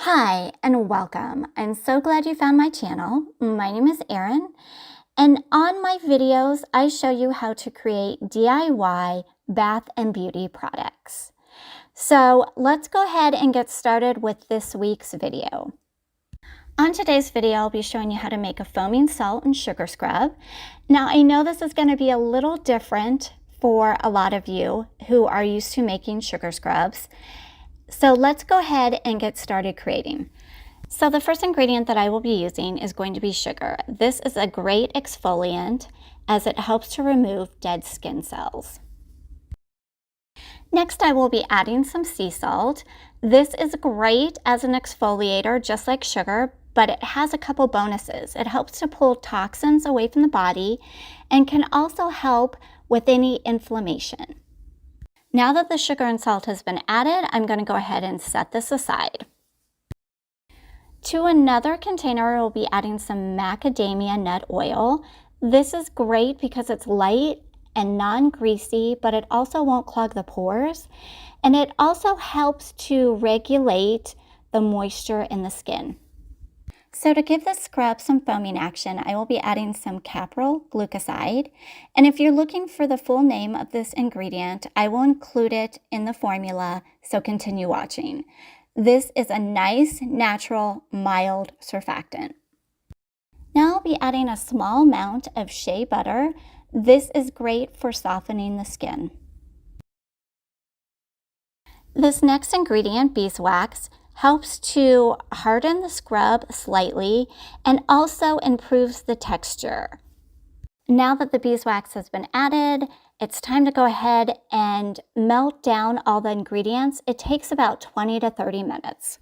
Hi and welcome. I'm so glad you found my channel. My name is Erin, and on my videos I show you how to create DIY bath and beauty products. So let's go ahead and get started with this week's video. On today's video, I'll be showing you how to make a foaming salt and sugar scrub. Now I know this is going to be a little different for a lot of you who are used to making sugar scrubs. So let's go ahead and get started creating. So the first ingredient that I will be using is going to be sugar. This is a great exfoliant as it helps to remove dead skin cells. Next, I will be adding some sea salt. This is great as an exfoliator, just like sugar, but it has a couple bonuses. It helps to pull toxins away from the body and can also help with any inflammation. Now that the sugar and salt has been added, I'm going to go ahead and set this aside. To another container, we'll be adding some macadamia nut oil. This is great because it's light and non-greasy, but it also won't clog the pores. And it also helps to regulate the moisture in the skin. So to give this scrub some foaming action, I will be adding some capryl glucoside. And if you're looking for the full name of this ingredient, I will include it in the formula, so continue watching. This is a nice, natural, mild surfactant. Now I'll be adding a small amount of shea butter. This is great for softening the skin. This next ingredient, beeswax, helps to harden the scrub slightly and also improves the texture. Now that the beeswax has been added, it's time to go ahead and melt down all the ingredients. It takes about 20 to 30 minutes.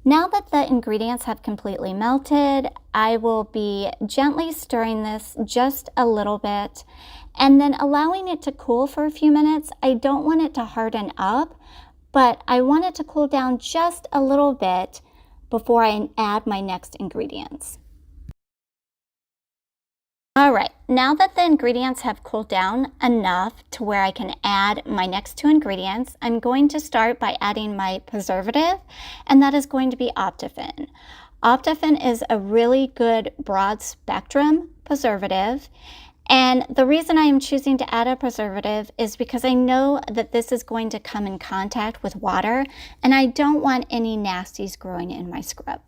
Now that the ingredients have completely melted, I will be gently stirring this just a little bit and then allowing it to cool for a few minutes. I don't want it to harden up, but I want it to cool down just a little bit before I add my next ingredients. All right, now that the ingredients have cooled down enough to where I can add my next two ingredients, I'm going to start by adding my preservative, and that is going to be Optiphen. Optiphen is a really good broad spectrum preservative. And the reason I am choosing to add a preservative is because I know that this is going to come in contact with water, and I don't want any nasties growing in my scrub.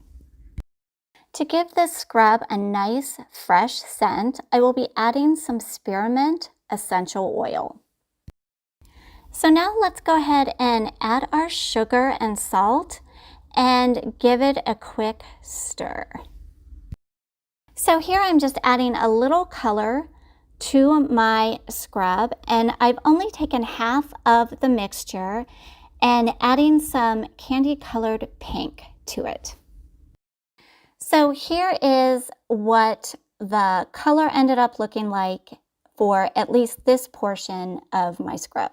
To give this scrub a nice, fresh scent, I will be adding some spearmint essential oil. So now let's go ahead and add our sugar and salt and give it a quick stir. So here I'm just adding a little color to my scrub, and I've only taken half of the mixture and adding some candy colored pink to it. So here is what the color ended up looking like for at least this portion of my scrub.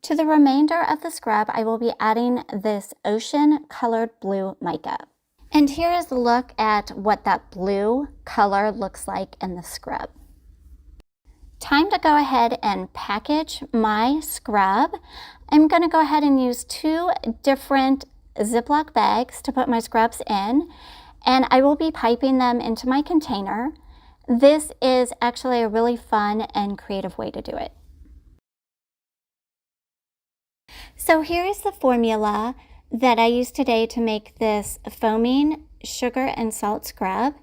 To the remainder of the scrub, I will be adding this ocean colored blue mica. And here is a look at what that blue color looks like in the scrub. Time to go ahead and package my scrub. I'm going to go ahead and use two different Ziploc bags to put my scrubs in, and I will be piping them into my container. This is actually a really fun and creative way to do it. So here is the formula that I used today to make this foaming sugar and salt scrub,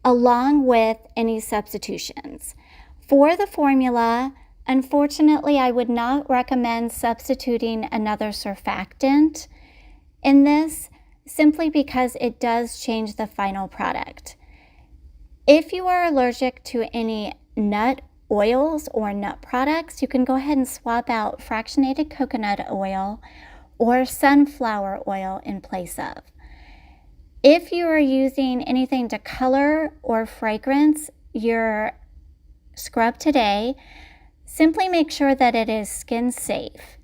along with any substitutions. For the formula, unfortunately, I would not recommend substituting another surfactant in this, simply because it does change the final product. If you are allergic to any nut oils or nut products, you can go ahead and swap out fractionated coconut oil or sunflower oil in place of. If you are using anything to color or fragrance your scrub today, simply make sure that it is skin safe.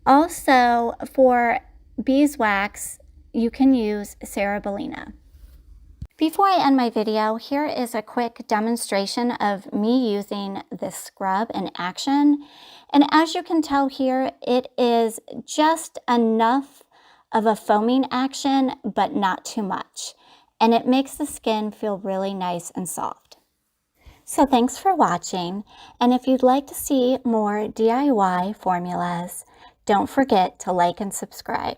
Also, for beeswax, you can use Cerebellina. Before I end my video, here is a quick demonstration of me using this scrub in action. And as you can tell here, it is just enough of a foaming action, but not too much. And it makes the skin feel really nice and soft. So thanks for watching. And if you'd like to see more DIY formulas, don't forget to like and subscribe.